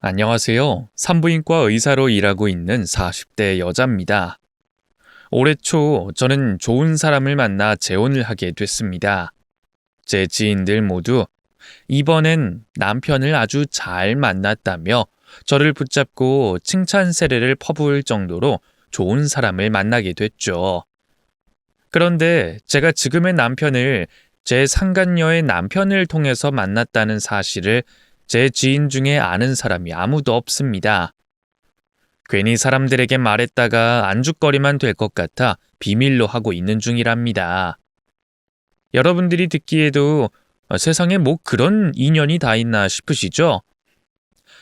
안녕하세요. 산부인과 의사로 일하고 있는 40대 여자입니다. 올해 초 저는 좋은 사람을 만나 재혼을 하게 됐습니다. 제 지인들 모두 이번엔 남편을 아주 잘 만났다며 저를 붙잡고 칭찬 세례를 퍼부을 정도로 좋은 사람을 만나게 됐죠. 그런데 제가 지금의 남편을 제 상간녀의 남편을 통해서 만났다는 사실을 제 지인 중에 아는 사람이 아무도 없습니다. 괜히 사람들에게 말했다가 안죽거리만 될 것 같아 비밀로 하고 있는 중이랍니다. 여러분들이 듣기에도 세상에 뭐 그런 인연이 다 있나 싶으시죠?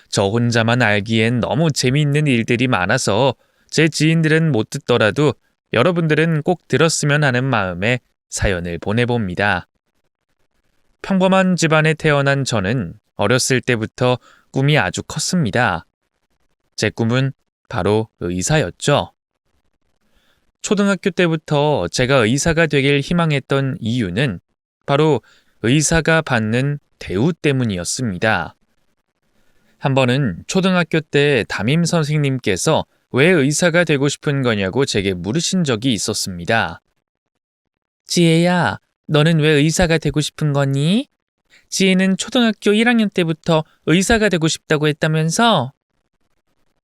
저 혼자만 알기엔 너무 재미있는 일들이 많아서 제 지인들은 못 듣더라도 여러분들은 꼭 들었으면 하는 마음에 사연을 보내봅니다. 평범한 집안에 태어난 저는 어렸을 때부터 꿈이 아주 컸습니다. 제 꿈은 바로 의사였죠. 초등학교 때부터 제가 의사가 되길 희망했던 이유는 바로 의사가 받는 대우 때문이었습니다. 한 번은 초등학교 때 담임 선생님께서 왜 의사가 되고 싶은 거냐고 제게 물으신 적이 있었습니다. 지혜야, 너는 왜 의사가 되고 싶은 거니? 지혜는 초등학교 1학년 때부터 의사가 되고 싶다고 했다면서?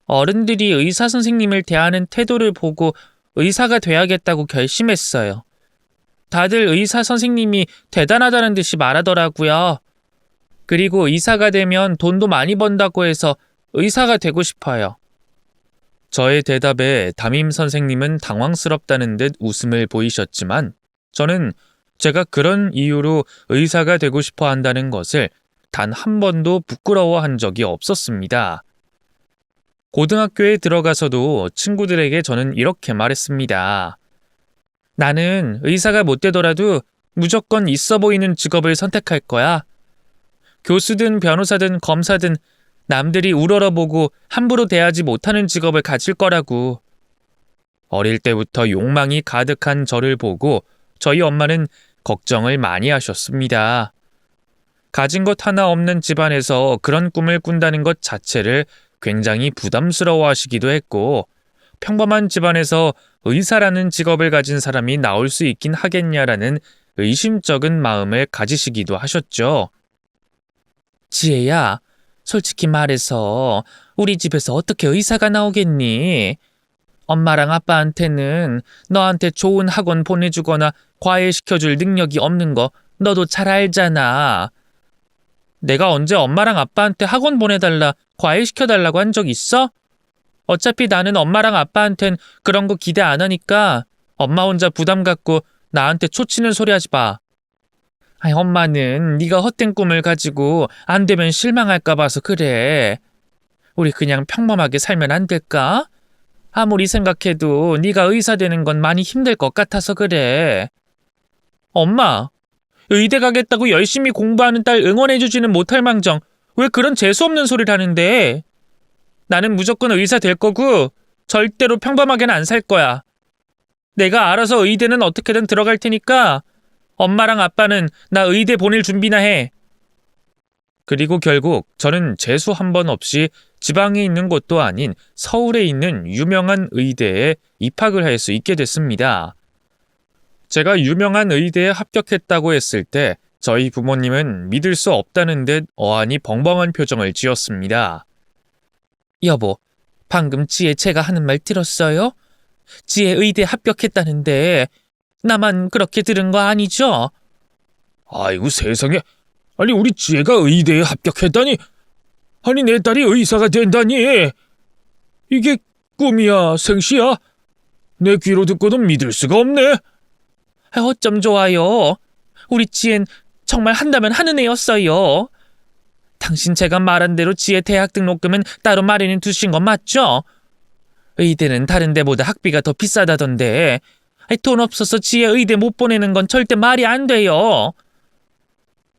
어른들이 의사 선생님을 대하는 태도를 보고 의사가 돼야겠다고 결심했어요. 다들 의사 선생님이 대단하다는 듯이 말하더라고요. 그리고 의사가 되면 돈도 많이 번다고 해서 의사가 되고 싶어요. 저의 대답에 담임 선생님은 당황스럽다는 듯 웃음을 보이셨지만 저는 제가 그런 이유로 의사가 되고 싶어 한다는 것을 단 한 번도 부끄러워한 적이 없었습니다. 고등학교에 들어가서도 친구들에게 저는 이렇게 말했습니다. 나는 의사가 못 되더라도 무조건 있어 보이는 직업을 선택할 거야. 교수든 변호사든 검사든 남들이 우러러보고 함부로 대하지 못하는 직업을 가질 거라고. 어릴 때부터 욕망이 가득한 저를 보고 저희 엄마는 걱정을 많이 하셨습니다. 가진 것 하나 없는 집안에서 그런 꿈을 꾼다는 것 자체를 굉장히 부담스러워하시기도 했고, 평범한 집안에서 의사라는 직업을 가진 사람이 나올 수 있긴 하겠냐라는 의심쩍은 마음을 가지시기도 하셨죠. 지혜야, 솔직히 말해서 우리 집에서 어떻게 의사가 나오겠니? 엄마랑 아빠한테는 너한테 좋은 학원 보내주거나 과외시켜줄 능력이 없는 거 너도 잘 알잖아. 내가 언제 엄마랑 아빠한테 학원 보내달라, 과외시켜달라고 한 적 있어? 어차피 나는 엄마랑 아빠한텐 그런 거 기대 안 하니까 엄마 혼자 부담 갖고 나한테 초치는 소리 하지 마. 아니, 엄마는 네가 헛된 꿈을 가지고 안 되면 실망할까 봐서 그래. 우리 그냥 평범하게 살면 안 될까? 아무리 생각해도 네가 의사 되는 건 많이 힘들 것 같아서 그래. 엄마, 의대 가겠다고 열심히 공부하는 딸 응원해주지는 못할 망정 왜 그런 재수없는 소리를 하는데? 나는 무조건 의사 될 거고 절대로 평범하게는 안 살 거야. 내가 알아서 의대는 어떻게든 들어갈 테니까 엄마랑 아빠는 나 의대 보낼 준비나 해. 그리고 결국 저는 재수 한 번 없이 지방에 있는 곳도 아닌 서울에 있는 유명한 의대에 입학을 할 수 있게 됐습니다. 제가 유명한 의대에 합격했다고 했을 때 저희 부모님은 믿을 수 없다는 듯 어안이 벙벙한 표정을 지었습니다. 여보, 방금 지혜 제가 하는 말 들었어요? 지혜 의대 합격했다는데 나만 그렇게 들은 거 아니죠? 아이고 세상에. 아니 우리 지혜가 의대에 합격했다니. 아니 내 딸이 의사가 된다니. 이게 꿈이야 생시야? 내 귀로 듣고도 믿을 수가 없네. 어쩜 좋아요. 우리 지혜는 정말 한다면 하는 애였어요. 당신 제가 말한 대로 지혜 대학 등록금은 따로 마련해 두신 건 맞죠? 의대는 다른 데보다 학비가 더 비싸다던데 돈 없어서 지혜 의대 못 보내는 건 절대 말이 안 돼요.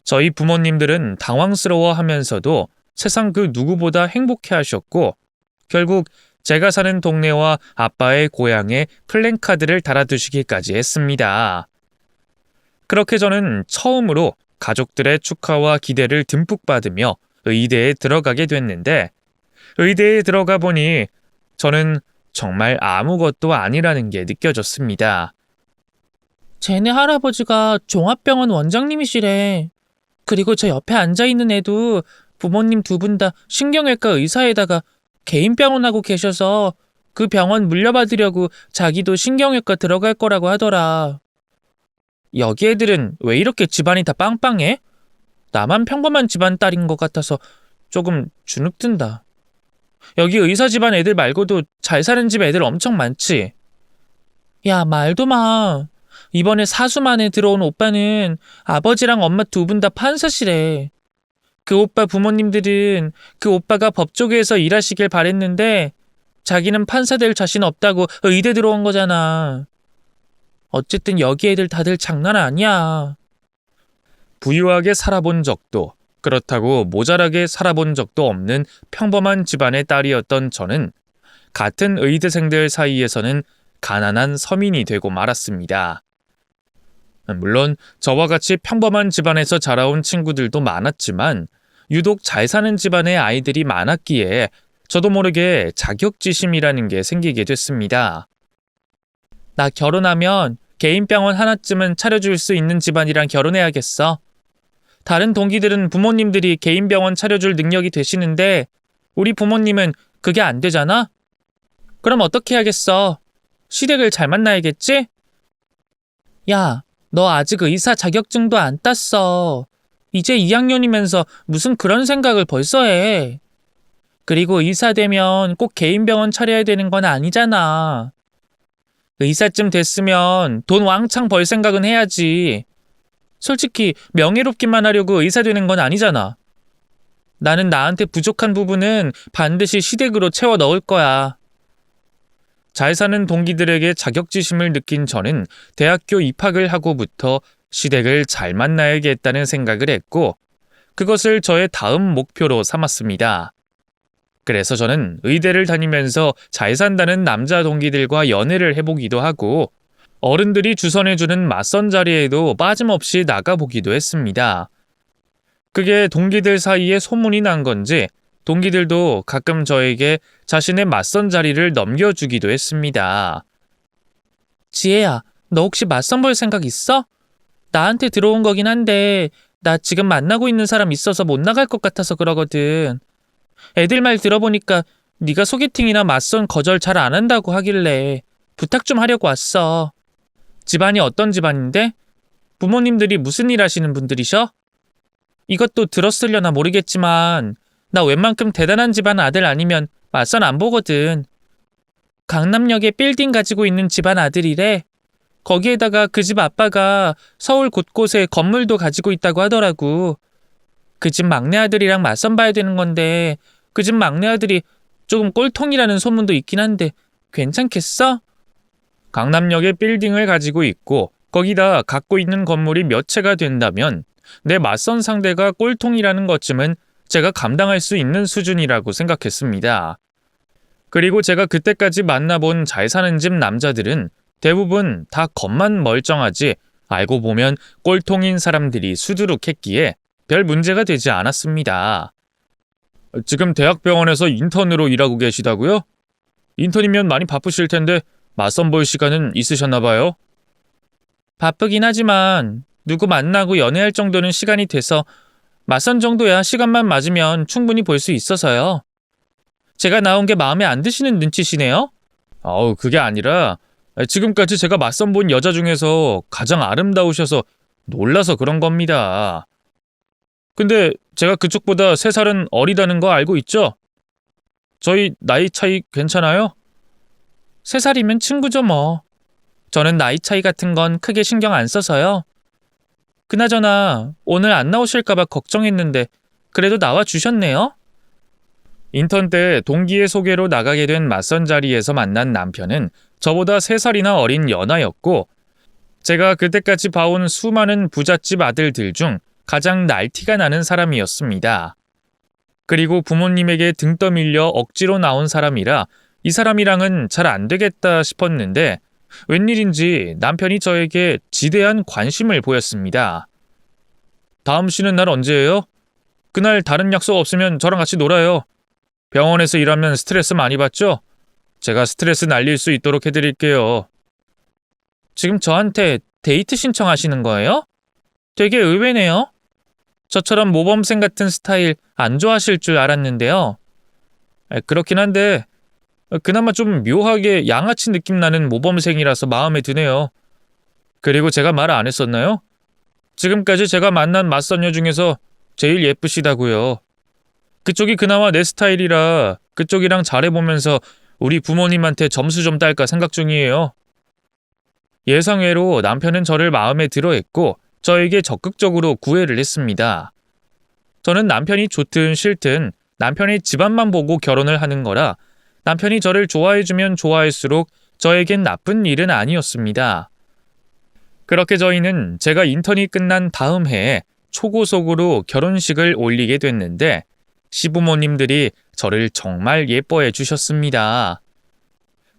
저희 부모님들은 당황스러워하면서도 세상 그 누구보다 행복해하셨고 결국 제가 사는 동네와 아빠의 고향에 플랜카드를 달아두시기까지 했습니다. 그렇게 저는 처음으로 가족들의 축하와 기대를 듬뿍 받으며 의대에 들어가게 됐는데 의대에 들어가 보니 저는 정말 아무것도 아니라는 게 느껴졌습니다. 쟤네 할아버지가 종합병원 원장님이시래. 그리고 저 옆에 앉아있는 애도 부모님 두 분 다 신경외과 의사에다가 개인 병원하고 계셔서 그 병원 물려받으려고 자기도 신경외과 들어갈 거라고 하더라. 여기 애들은 왜 이렇게 집안이 다 빵빵해? 나만 평범한 집안 딸인 것 같아서 조금 주눅든다. 여기 의사 집안 애들 말고도 잘 사는 집 애들 엄청 많지? 야, 말도 마. 이번에 사수만에 들어온 오빠는 아버지랑 엄마 두 분 다 판사시래. 그 오빠 부모님들은 그 오빠가 법조계에서 일하시길 바랬는데 자기는 판사 될 자신 없다고 의대 들어온 거잖아. 어쨌든 여기 애들 다들 장난 아니야. 부유하게 살아본 적도 그렇다고 모자라게 살아본 적도 없는 평범한 집안의 딸이었던 저는 같은 의대생들 사이에서는 가난한 서민이 되고 말았습니다. 물론 저와 같이 평범한 집안에서 자라온 친구들도 많았지만 유독 잘 사는 집안의 아이들이 많았기에 저도 모르게 자격지심이라는 게 생기게 됐습니다. 나 결혼하면 개인 병원 하나쯤은 차려줄 수 있는 집안이랑 결혼해야겠어. 다른 동기들은 부모님들이 개인 병원 차려줄 능력이 되시는데 우리 부모님은 그게 안 되잖아? 그럼 어떻게 해야겠어? 시댁을 잘 만나야겠지? 야, 너 아직 의사 자격증도 안 땄어. 이제 2학년이면서 무슨 그런 생각을 벌써 해. 그리고 의사 되면 꼭 개인 병원 차려야 되는 건 아니잖아. 의사쯤 됐으면 돈 왕창 벌 생각은 해야지. 솔직히 명예롭기만 하려고 의사 되는 건 아니잖아. 나는 나한테 부족한 부분은 반드시 시댁으로 채워 넣을 거야. 잘 사는 동기들에게 자격지심을 느낀 저는 대학교 입학을 하고부터 시댁을 잘 만나야겠다는 생각을 했고 그것을 저의 다음 목표로 삼았습니다. 그래서 저는 의대를 다니면서 잘 산다는 남자 동기들과 연애를 해보기도 하고 어른들이 주선해주는 맞선 자리에도 빠짐없이 나가보기도 했습니다. 그게 동기들 사이에 소문이 난 건지 동기들도 가끔 저에게 자신의 맞선 자리를 넘겨주기도 했습니다. 지혜야, 너 혹시 맞선 볼 생각 있어? 나한테 들어온 거긴 한데 나 지금 만나고 있는 사람 있어서 못 나갈 것 같아서 그러거든. 애들 말 들어보니까 네가 소개팅이나 맞선 거절 잘 안 한다고 하길래 부탁 좀 하려고 왔어. 집안이 어떤 집안인데? 부모님들이 무슨 일 하시는 분들이셔? 이것도 들었으려나 모르겠지만 나 웬만큼 대단한 집안 아들 아니면 맞선 안 보거든. 강남역에 빌딩 가지고 있는 집안 아들이래. 거기에다가 그 집 아빠가 서울 곳곳에 건물도 가지고 있다고 하더라고. 그 집 막내 아들이랑 맞선 봐야 되는 건데 그 집 막내 아들이 조금 꼴통이라는 소문도 있긴 한데 괜찮겠어? 강남역에 빌딩을 가지고 있고 거기다 갖고 있는 건물이 몇 채가 된다면 내 맞선 상대가 꼴통이라는 것쯤은 제가 감당할 수 있는 수준이라고 생각했습니다. 그리고 제가 그때까지 만나본 잘 사는 집 남자들은 대부분 다 겉만 멀쩡하지 알고 보면 꼴통인 사람들이 수두룩했기에 별 문제가 되지 않았습니다. 지금 대학병원에서 인턴으로 일하고 계시다고요? 인턴이면 많이 바쁘실 텐데 맞선 볼 시간은 있으셨나 봐요? 바쁘긴 하지만 누구 만나고 연애할 정도는 시간이 돼서 맞선 정도야 시간만 맞으면 충분히 볼 수 있어서요. 제가 나온 게 마음에 안 드시는 눈치시네요? 그게 아니라 지금까지 제가 맞선 본 여자 중에서 가장 아름다우셔서 놀라서 그런 겁니다. 근데 제가 그쪽보다 3살은 어리다는 거 알고 있죠? 저희 나이 차이 괜찮아요? 3살이면 친구죠 뭐. 저는 나이 차이 같은 건 크게 신경 안 써서요. 그나저나 오늘 안 나오실까봐 걱정했는데 그래도 나와 주셨네요. 인턴 때 동기의 소개로 나가게 된 맞선 자리에서 만난 남편은 저보다 3살이나 어린 연하였고 제가 그때까지 봐온 수많은 부잣집 아들들 중 가장 날티가 나는 사람이었습니다. 그리고 부모님에게 등 떠밀려 억지로 나온 사람이라 이 사람이랑은 잘 안 되겠다 싶었는데 웬일인지 남편이 저에게 지대한 관심을 보였습니다. 다음 쉬는 날 언제예요? 그날 다른 약속 없으면 저랑 같이 놀아요. 병원에서 일하면 스트레스 많이 받죠? 제가 스트레스 날릴 수 있도록 해드릴게요. 지금 저한테 데이트 신청하시는 거예요? 되게 의외네요. 저처럼 모범생 같은 스타일 안 좋아하실 줄 알았는데요. 그렇긴 한데 그나마 좀 묘하게 양아치 느낌 나는 모범생이라서 마음에 드네요. 그리고 제가 말 안 했었나요? 지금까지 제가 만난 맞선녀 중에서 제일 예쁘시다고요. 그쪽이 그나마 내 스타일이라 그쪽이랑 잘해보면서 우리 부모님한테 점수 좀 딸까 생각 중이에요. 예상외로 남편은 저를 마음에 들어했고 저에게 적극적으로 구애를 했습니다. 저는 남편이 좋든 싫든 남편의 집안만 보고 결혼을 하는 거라 남편이 저를 좋아해주면 좋아할수록 저에겐 나쁜 일은 아니었습니다. 그렇게 저희는 제가 인턴이 끝난 다음 해에 초고속으로 결혼식을 올리게 됐는데 시부모님들이 저를 정말 예뻐해 주셨습니다.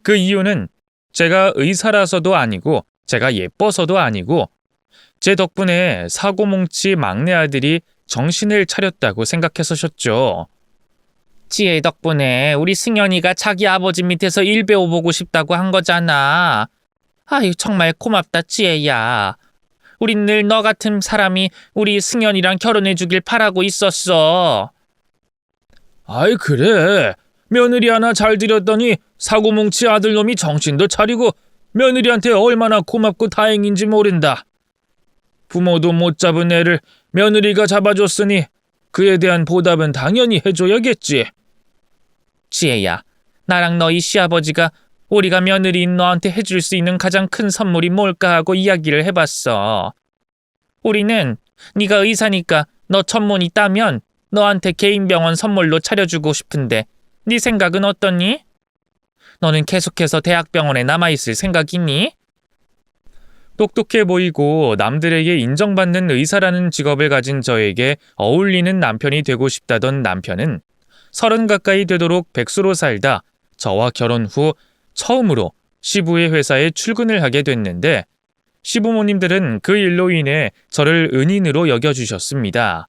그 이유는 제가 의사라서도 아니고 제가 예뻐서도 아니고 제 덕분에 사고뭉치 막내 아들이 정신을 차렸다고 생각해서셨죠. 지혜 덕분에 우리 승현이가 자기 아버지 밑에서 일 배워보고 싶다고 한 거잖아. 아유, 정말 고맙다, 지혜야. 우린 늘 너 같은 사람이 우리 승현이랑 결혼해주길 바라고 있었어. 아이 그래. 며느리 하나 잘 들였더니 사고뭉치 아들놈이 정신도 차리고 며느리한테 얼마나 고맙고 다행인지 모른다. 부모도 못 잡은 애를 며느리가 잡아줬으니 그에 대한 보답은 당연히 해줘야겠지. 지혜야, 나랑 너희 시아버지가 우리가 며느리인 너한테 해줄 수 있는 가장 큰 선물이 뭘까 하고 이야기를 해봤어. 우리는 네가 의사니까 너 전문의 따면 너한테 개인 병원 선물로 차려주고 싶은데 네 생각은 어떠니? 너는 계속해서 대학병원에 남아있을 생각이니? 똑똑해 보이고 남들에게 인정받는 의사라는 직업을 가진 저에게 어울리는 남편이 되고 싶다던 남편은 30 가까이 되도록 백수로 살다 저와 결혼 후 처음으로 시부의 회사에 출근을 하게 됐는데 시부모님들은 그 일로 인해 저를 은인으로 여겨주셨습니다.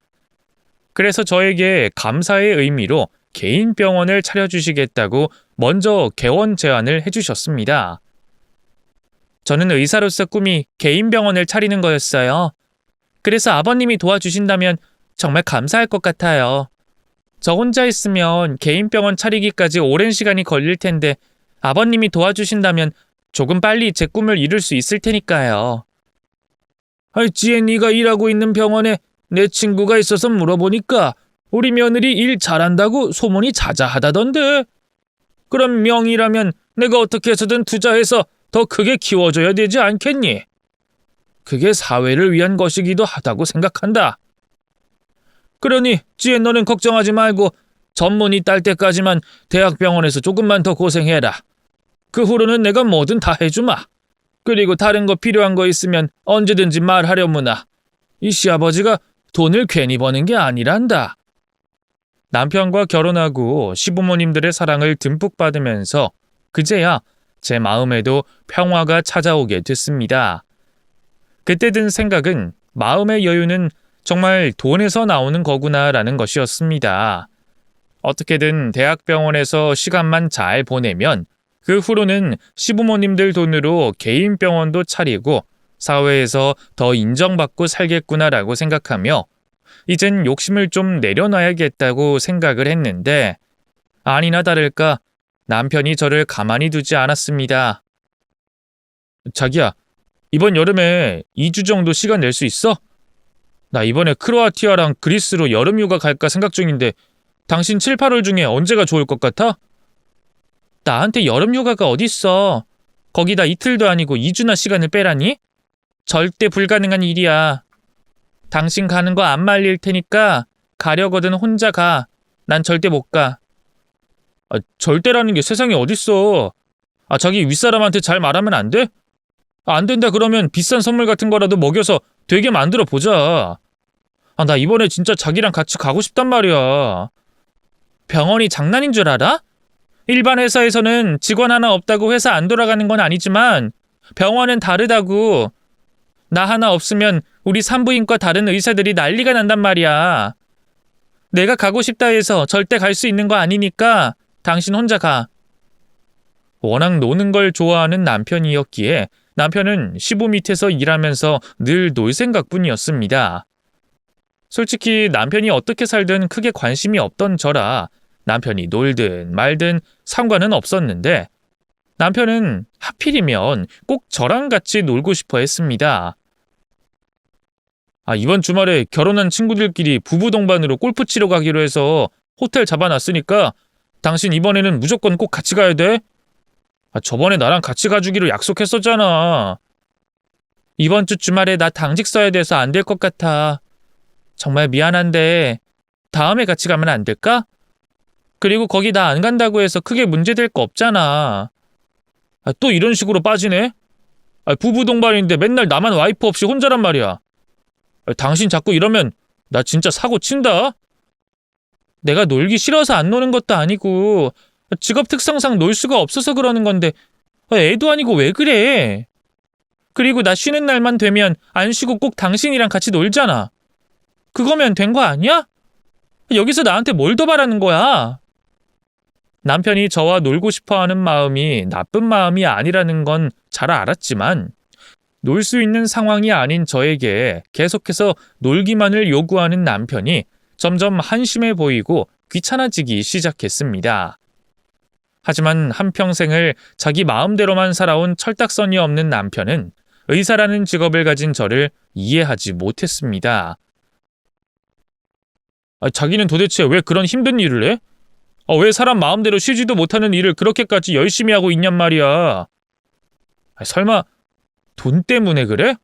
그래서 저에게 감사의 의미로 개인 병원을 차려주시겠다고 먼저 개원 제안을 해주셨습니다. 저는 의사로서 꿈이 개인 병원을 차리는 거였어요. 그래서 아버님이 도와주신다면 정말 감사할 것 같아요. 저 혼자 있으면 개인 병원 차리기까지 오랜 시간이 걸릴 텐데 아버님이 도와주신다면 조금 빨리 제 꿈을 이룰 수 있을 테니까요. 아이 지혜 네가 일하고 있는 병원에 내 친구가 있어서 물어보니까 우리 며느리 일 잘한다고 소문이 자자하다던데. 그럼 명의라면 내가 어떻게 해서든 투자해서 더 크게 키워줘야 되지 않겠니? 그게 사회를 위한 것이기도 하다고 생각한다. 그러니 지혜 너는 걱정하지 말고 전문의 딸 때까지만 대학병원에서 조금만 더 고생해라. 그 후로는 내가 뭐든 다 해주마. 그리고 다른 거 필요한 거 있으면 언제든지 말하려무나. 이 시아버지가 돈을 괜히 버는 게 아니란다. 남편과 결혼하고 시부모님들의 사랑을 듬뿍 받으면서 그제야 제 마음에도 평화가 찾아오게 됐습니다. 그때 든 생각은 마음의 여유는 정말 돈에서 나오는 거구나라는 것이었습니다. 어떻게든 대학병원에서 시간만 잘 보내면 그 후로는 시부모님들 돈으로 개인 병원도 차리고 사회에서 더 인정받고 살겠구나라고 생각하며 이젠 욕심을 좀 내려놔야겠다고 생각을 했는데 아니나 다를까 남편이 저를 가만히 두지 않았습니다. 자기야, 이번 여름에 2주 정도 시간 낼 수 있어? 나 이번에 크로아티아랑 그리스로 여름휴가 갈까 생각 중인데 당신 7, 8월 중에 언제가 좋을 것 같아? 나한테 여름휴가가 어딨어. 거기다 이틀도 아니고 2주나 시간을 빼라니? 절대 불가능한 일이야. 당신 가는 거 안 말릴 테니까 가려거든 혼자 가. 난 절대 못 가. 절대라는 게 세상에 어딨어. 자기 윗사람한테 잘 말하면 안 돼? 안 된다 그러면 비싼 선물 같은 거라도 먹여서 되게 만들어 보자. 나 이번에 진짜 자기랑 같이 가고 싶단 말이야. 병원이 장난인 줄 알아? 일반 회사에서는 직원 하나 없다고 회사 안 돌아가는 건 아니지만 병원은 다르다고. 나 하나 없으면 우리 산부인과 다른 의사들이 난리가 난단 말이야. 내가 가고 싶다 해서 절대 갈 수 있는 거 아니니까 당신 혼자 가. 워낙 노는 걸 좋아하는 남편이었기에 남편은 시부 밑에서 일하면서 늘 놀 생각뿐이었습니다. 솔직히 남편이 어떻게 살든 크게 관심이 없던 저라 남편이 놀든 말든 상관은 없었는데 남편은 하필이면 꼭 저랑 같이 놀고 싶어 했습니다. 이번 주말에 결혼한 친구들끼리 부부 동반으로 골프 치러 가기로 해서 호텔 잡아놨으니까 당신 이번에는 무조건 꼭 같이 가야 돼. 저번에 나랑 같이 가주기로 약속했었잖아. 이번 주 주말에 나 당직 써야 돼서 안 될 것 같아. 정말 미안한데 다음에 같이 가면 안 될까? 그리고 거기 나 안 간다고 해서 크게 문제될 거 없잖아. 또 이런 식으로 빠지네? 부부 동반인데 맨날 나만 와이프 없이 혼자란 말이야. 당신 자꾸 이러면 나 진짜 사고 친다. 내가 놀기 싫어서 안 노는 것도 아니고 직업 특성상 놀 수가 없어서 그러는 건데 애도 아니고 왜 그래? 그리고 나 쉬는 날만 되면 안 쉬고 꼭 당신이랑 같이 놀잖아. 그거면 된 거 아니야? 여기서 나한테 뭘 더 바라는 거야? 남편이 저와 놀고 싶어하는 마음이 나쁜 마음이 아니라는 건 잘 알았지만 놀 수 있는 상황이 아닌 저에게 계속해서 놀기만을 요구하는 남편이 점점 한심해 보이고 귀찮아지기 시작했습니다. 하지만 한평생을 자기 마음대로만 살아온 철딱서니 없는 남편은 의사라는 직업을 가진 저를 이해하지 못했습니다. 자기는 도대체 왜 그런 힘든 일을 해? 왜 사람 마음대로 쉬지도 못하는 일을 그렇게까지 열심히 하고 있냔 말이야. 설마 돈 때문에 그래?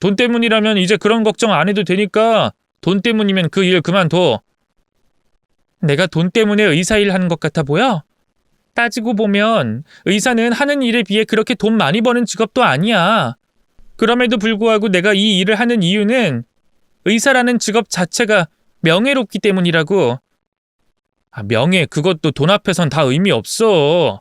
돈 때문이라면 이제 그런 걱정 안 해도 되니까 돈 때문이면 그 일 그만둬. 내가 돈 때문에 의사 일 하는 것 같아 보여? 따지고 보면 의사는 하는 일에 비해 그렇게 돈 많이 버는 직업도 아니야. 그럼에도 불구하고 내가 이 일을 하는 이유는 의사라는 직업 자체가 명예롭기 때문이라고. 명예, 그것도 돈 앞에선 다 의미 없어.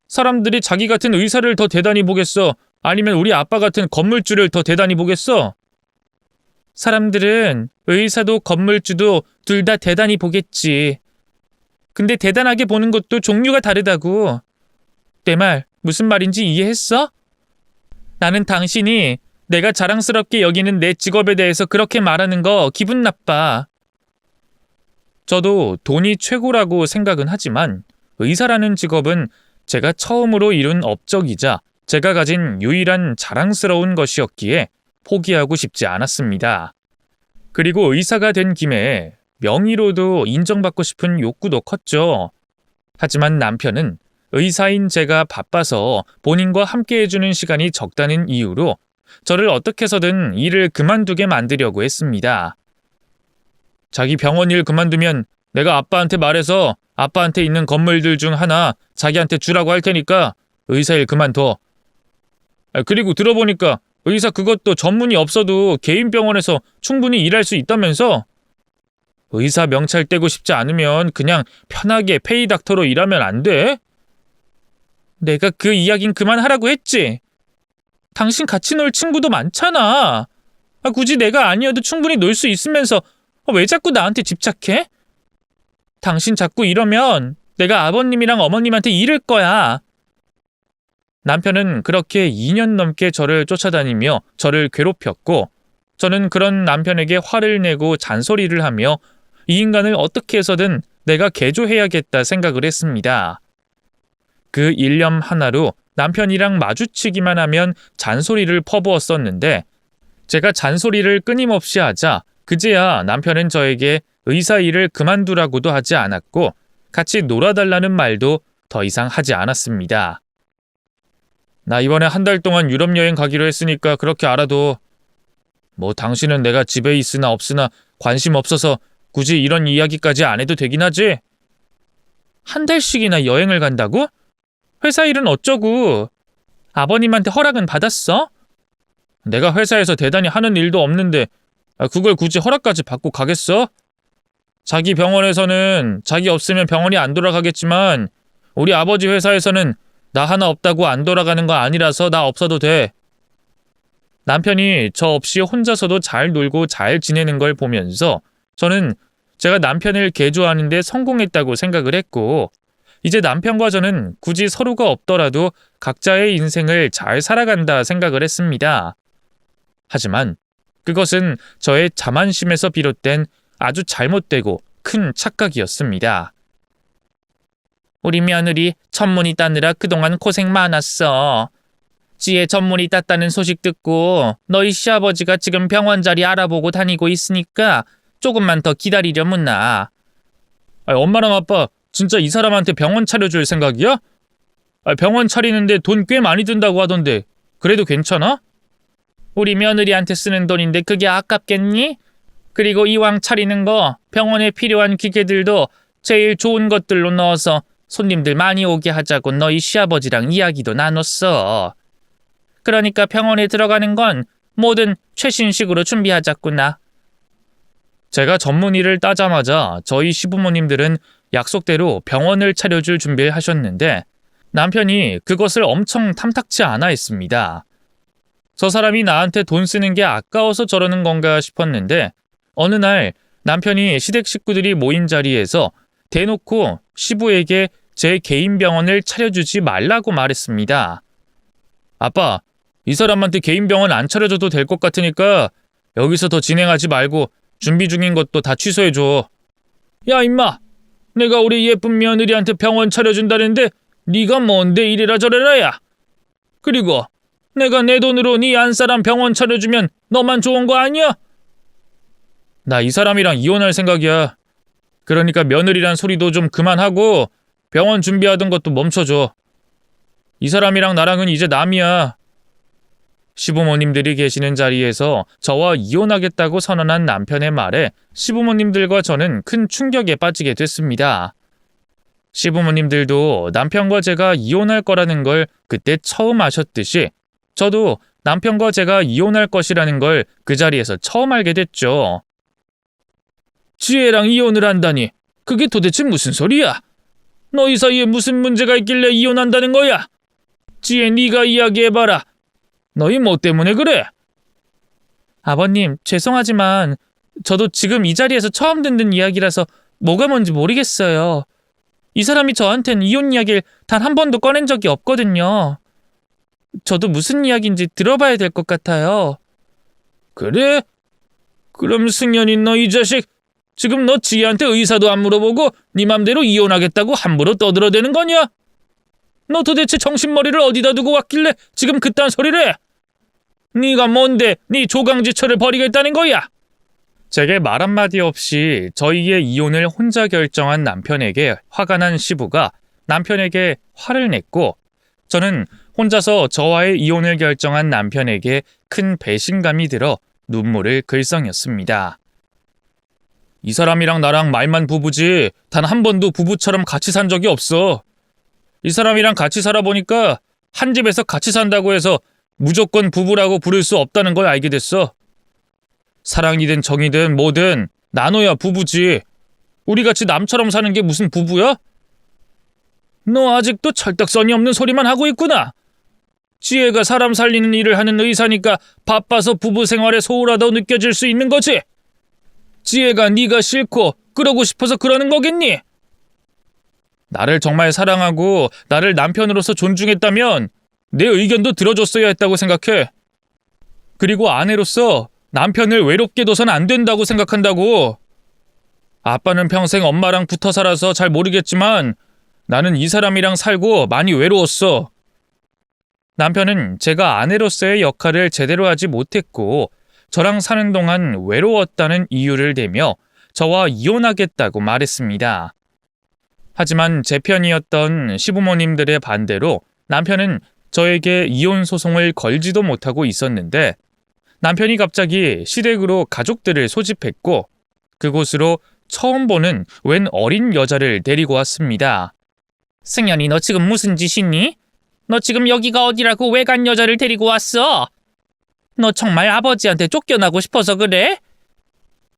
사람들이 자기 같은 의사를 더 대단히 보겠어? 아니면 우리 아빠 같은 건물주를 더 대단히 보겠어? 사람들은 의사도 건물주도 둘 다 대단히 보겠지. 근데 대단하게 보는 것도 종류가 다르다고. 내 말 무슨 말인지 이해했어? 나는 당신이 내가 자랑스럽게 여기는 내 직업에 대해서 그렇게 말하는 거 기분 나빠. 저도 돈이 최고라고 생각은 하지만 의사라는 직업은 제가 처음으로 이룬 업적이자 제가 가진 유일한 자랑스러운 것이었기에 포기하고 싶지 않았습니다. 그리고 의사가 된 김에 명의로도 인정받고 싶은 욕구도 컸죠. 하지만 남편은 의사인 제가 바빠서 본인과 함께 해주는 시간이 적다는 이유로 저를 어떻게 해서든 일을 그만두게 만들려고 했습니다. 자기 병원 일 그만두면 내가 아빠한테 말해서 아빠한테 있는 건물들 중 하나 자기한테 주라고 할 테니까 의사 일 그만둬. 그리고 들어보니까 의사 그것도 전문이 없어도 개인 병원에서 충분히 일할 수 있다면서? 의사 명찰 떼고 싶지 않으면 그냥 편하게 페이 닥터로 일하면 안 돼? 내가 그 이야긴 그만하라고 했지. 당신 같이 놀 친구도 많잖아. 굳이 내가 아니어도 충분히 놀 수 있으면서 왜 자꾸 나한테 집착해? 당신 자꾸 이러면 내가 아버님이랑 어머님한테 이를 거야. 남편은 그렇게 2년 넘게 저를 쫓아다니며 저를 괴롭혔고 저는 그런 남편에게 화를 내고 잔소리를 하며 이 인간을 어떻게 해서든 내가 개조해야겠다 생각을 했습니다. 그 일념 하나로 남편이랑 마주치기만 하면 잔소리를 퍼부었었는데 제가 잔소리를 끊임없이 하자 그제야 남편은 저에게 의사 일을 그만두라고도 하지 않았고 같이 놀아달라는 말도 더 이상 하지 않았습니다. 나 이번에 한 달 동안 유럽 여행 가기로 했으니까 그렇게 알아도. 뭐 당신은 내가 집에 있으나 없으나 관심 없어서 굳이 이런 이야기까지 안 해도 되긴 하지? 한 달씩이나 여행을 간다고? 회사 일은 어쩌고? 아버님한테 허락은 받았어? 내가 회사에서 대단히 하는 일도 없는데 그걸 굳이 허락까지 받고 가겠어? 자기 병원에서는 자기 없으면 병원이 안 돌아가겠지만 우리 아버지 회사에서는 나 하나 없다고 안 돌아가는 거 아니라서 나 없어도 돼. 남편이 저 없이 혼자서도 잘 놀고 잘 지내는 걸 보면서 저는 제가 남편을 개조하는 데 성공했다고 생각을 했고, 이제 남편과 저는 굳이 서로가 없더라도 각자의 인생을 잘 살아간다 생각을 했습니다. 하지만 그것은 저의 자만심에서 비롯된 아주 잘못되고 큰 착각이었습니다. 우리 며느리 천문이 따느라 그동안 고생 많았어. 지혜 전문의 땄다는 소식 듣고 너희 시아버지가 지금 병원 자리 알아보고 다니고 있으니까 조금만 더 기다리려무나. 엄마랑 아빠 진짜 이 사람한테 병원 차려줄 생각이야? 병원 차리는데 돈 꽤 많이 든다고 하던데 그래도 괜찮아? 우리 며느리한테 쓰는 돈인데 그게 아깝겠니? 그리고 이왕 차리는 거 병원에 필요한 기계들도 제일 좋은 것들로 넣어서 손님들 많이 오게 하자고 너희 시아버지랑 이야기도 나눴어. 그러니까 병원에 들어가는 건 뭐든 최신식으로 준비하자꾸나. 제가 전문의를 따자마자 저희 시부모님들은 약속대로 병원을 차려줄 준비를 하셨는데 남편이 그것을 엄청 탐탁치 않아 했습니다. 저 사람이 나한테 돈 쓰는 게 아까워서 저러는 건가 싶었는데 어느 날 남편이 시댁 식구들이 모인 자리에서 대놓고 시부에게 제 개인 병원을 차려주지 말라고 말했습니다. 아빠, 이 사람한테 개인 병원 안 차려줘도 될 것 같으니까 여기서 더 진행하지 말고 준비 중인 것도 다 취소해줘. 야 임마, 내가 우리 예쁜 며느리한테 병원 차려준다는데 네가 뭔데 이래라 저래라야. 그리고 내가 내 돈으로 네 안사람 병원 차려주면 너만 좋은 거 아니야? 나 이 사람이랑 이혼할 생각이야. 그러니까 며느리란 소리도 좀 그만하고 병원 준비하던 것도 멈춰줘. 이 사람이랑 나랑은 이제 남이야. 시부모님들이 계시는 자리에서 저와 이혼하겠다고 선언한 남편의 말에 시부모님들과 저는 큰 충격에 빠지게 됐습니다. 시부모님들도 남편과 제가 이혼할 거라는 걸 그때 처음 아셨듯이 저도 남편과 제가 이혼할 것이라는 걸 그 자리에서 처음 알게 됐죠. 지혜랑 이혼을 한다니 그게 도대체 무슨 소리야? 너희 사이에 무슨 문제가 있길래 이혼한다는 거야? 지혜 네가 이야기해봐라. 너희 뭐 때문에 그래? 아버님, 죄송하지만 저도 지금 이 자리에서 처음 듣는 이야기라서 뭐가 뭔지 모르겠어요. 이 사람이 저한텐 이혼 이야기를 단 한 번도 꺼낸 적이 없거든요. 저도 무슨 이야기인지 들어봐야 될 것 같아요. 그래? 그럼 승현이 너 이 자식 지금 너 지혜한테 의사도 안 물어보고 네 맘대로 이혼하겠다고 함부로 떠들어대는 거냐? 너 도대체 정신머리를 어디다 두고 왔길래 지금 그딴 소리를 해? 네가 뭔데 네 조강지처를 벌이겠다는 거야? 제게 말 한마디 없이 저희의 이혼을 혼자 결정한 남편에게 화가 난 시부가 남편에게 화를 냈고 저는 혼자서 저와의 이혼을 결정한 남편에게 큰 배신감이 들어 눈물을 글썽였습니다. 이 사람이랑 나랑 말만 부부지 단 한 번도 부부처럼 같이 산 적이 없어. 이 사람이랑 같이 살아보니까 한 집에서 같이 산다고 해서 무조건 부부라고 부를 수 없다는 걸 알게 됐어. 사랑이든 정이든 뭐든 나눠야 부부지. 우리같이 남처럼 사는 게 무슨 부부야? 너 아직도 철딱서니 없는 소리만 하고 있구나. 지혜가 사람 살리는 일을 하는 의사니까 바빠서 부부 생활에 소홀하다고 느껴질 수 있는 거지. 지혜가 네가 싫고 그러고 싶어서 그러는 거겠니? 나를 정말 사랑하고 나를 남편으로서 존중했다면 내 의견도 들어줬어야 했다고 생각해. 그리고 아내로서 남편을 외롭게 둬선 안 된다고 생각한다고. 아빠는 평생 엄마랑 붙어 살아서 잘 모르겠지만 나는 이 사람이랑 살고 많이 외로웠어. 남편은 제가 아내로서의 역할을 제대로 하지 못했고 저랑 사는 동안 외로웠다는 이유를 대며 저와 이혼하겠다고 말했습니다. 하지만 제 편이었던 시부모님들의 반대로 남편은 저에게 이혼 소송을 걸지도 못하고 있었는데 남편이 갑자기 시댁으로 가족들을 소집했고 그곳으로 처음 보는 웬 어린 여자를 데리고 왔습니다. 승현이, 너 지금 무슨 짓이니? 너 지금 여기가 어디라고 외간 여자를 데리고 왔어? 너 정말 아버지한테 쫓겨나고 싶어서 그래?